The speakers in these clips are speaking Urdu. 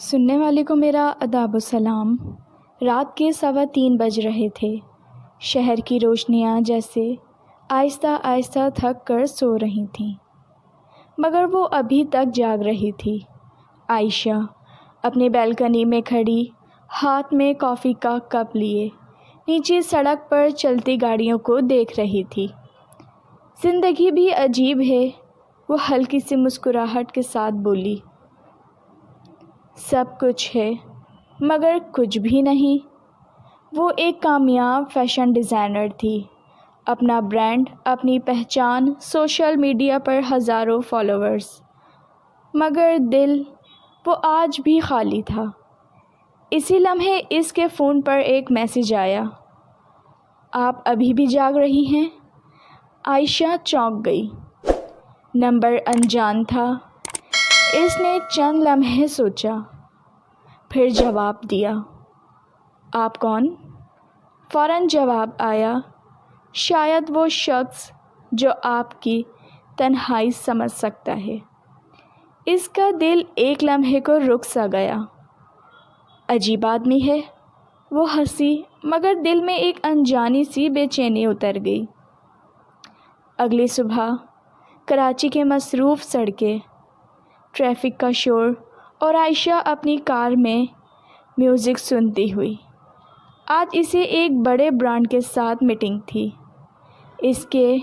سننے والے کو میرا ادب و سلام۔ رات کے 3:15 بج رہے تھے۔ شہر کی روشنیاں جیسے آہستہ آہستہ تھک کر سو رہی تھیں، مگر وہ ابھی تک جاگ رہی تھی۔ عائشہ اپنی بالکنی میں کھڑی، ہاتھ میں کافی کا کپ لیے نیچے سڑک پر چلتی گاڑیوں کو دیکھ رہی تھی۔ زندگی بھی عجیب ہے، وہ ہلکی سی مسکراہٹ کے ساتھ بولی۔ سب کچھ ہے مگر کچھ بھی نہیں۔ وہ ایک کامیاب فیشن ڈیزائنر تھی، اپنا برانڈ، اپنی پہچان، سوشل میڈیا پر ہزاروں فالوورز، مگر دل وہ آج بھی خالی تھا۔ اسی لمحے اس کے فون پر ایک میسیج آیا، آپ ابھی بھی جاگ رہی ہیں؟ عائشہ چونک گئی۔ نمبر انجان تھا۔ اس نے چند لمحے سوچا، پھر جواب دیا، آپ کون؟ فوراً جواب آیا، شاید وہ شخص جو آپ کی تنہائی سمجھ سکتا ہے۔ اس کا دل ایک لمحے کو رک سا گیا۔ عجیب آدمی ہے، وہ ہنسی، مگر دل میں ایک انجانی سی بے چینی اتر گئی۔ اگلی صبح کراچی کے مصروف سڑکیں، ٹریفک کا شور اور عائشہ اپنی کار میں میوزک سنتی ہوئی۔ آج اسے ایک بڑے برانڈ کے ساتھ میٹنگ تھی، اس کے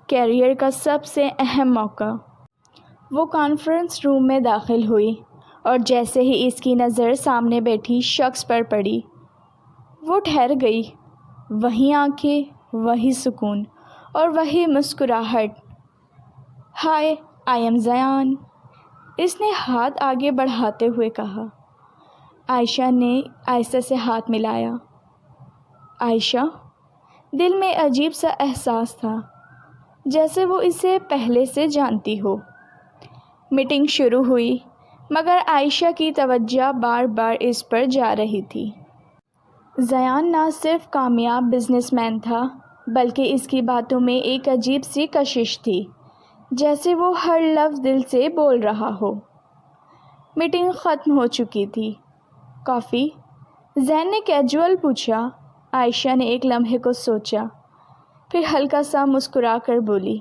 کیریئر کا سب سے اہم موقع۔ وہ کانفرنس روم میں داخل ہوئی اور جیسے ہی اس کی نظر سامنے بیٹھی شخص پر پڑی، وہ ٹھہر گئی۔ وہی آنکھیں، وہی سکون اور وہی مسکراہٹ۔ ہائے، آئی ایم زیان، اس نے ہاتھ آگے بڑھاتے ہوئے کہا۔ عائشہ نے آہستہ سے ہاتھ ملایا۔ عائشہ، دل میں عجیب سا احساس تھا، جیسے وہ اسے پہلے سے جانتی ہو۔ میٹنگ شروع ہوئی، مگر عائشہ کی توجہ بار بار اس پر جا رہی تھی۔ زیان نہ صرف کامیاب بزنس مین تھا، بلکہ اس کی باتوں میں ایک عجیب سی کشش تھی، جیسے وہ ہر لفظ دل سے بول رہا ہو۔ میٹنگ ختم ہو چکی تھی۔ کافی؟ زین نے کیجول پوچھا۔ عائشہ نے ایک لمحے کو سوچا، پھر ہلکا سا مسکرا کر بولی،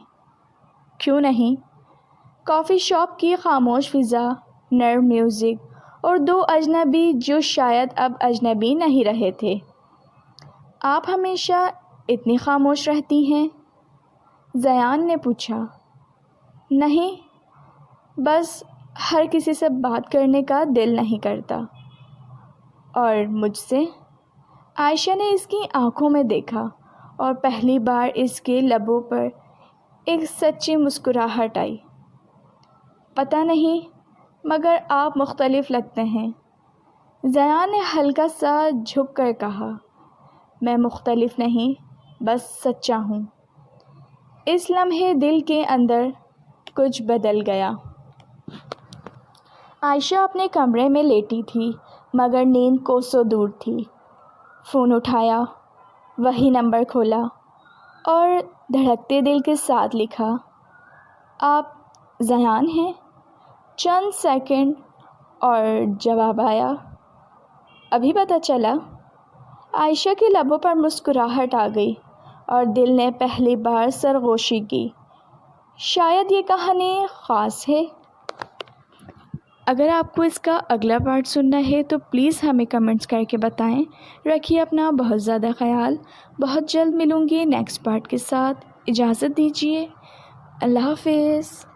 کیوں نہیں؟ کافی شاپ کی خاموش فضا، نرم میوزک اور دو اجنبی جو شاید اب اجنبی نہیں رہے تھے۔ آپ ہمیشہ اتنی خاموش رہتی ہیں؟ زیان نے پوچھا۔ نہیں، بس ہر کسی سے بات کرنے کا دل نہیں کرتا۔ اور مجھ سے؟ عائشہ نے اس کی آنکھوں میں دیکھا اور پہلی بار اس کے لبوں پر ایک سچی مسکراہٹ آئی۔ پتہ نہیں، مگر آپ مختلف لگتے ہیں۔ زیان نے ہلکا سا جھک کر کہا، میں مختلف نہیں، بس سچا ہوں۔ اس لمحے دل کے اندر کچھ بدل گیا۔ عائشہ اپنے کمرے میں لیٹی تھی، مگر نیند کوسوں دور تھی۔ فون اٹھایا، وہی نمبر کھولا اور دھڑکتے دل کے ساتھ لکھا، آپ زیان ہیں؟ چند سیکنڈ اور جواب آیا، ابھی پتہ چلا؟ عائشہ کے لبوں پر مسکراہٹ آ گئی اور دل نے پہلی بار سرگوشی کی۔ شاید یہ کہانی خاص ہے۔ اگر آپ کو اس کا اگلا پارٹ سننا ہے تو پلیز ہمیں کمنٹس کر کے بتائیں۔ رکھیے اپنا بہت زیادہ خیال۔ بہت جلد ملوں گی نیکسٹ پارٹ کے ساتھ۔ اجازت دیجیے، اللہ حافظ۔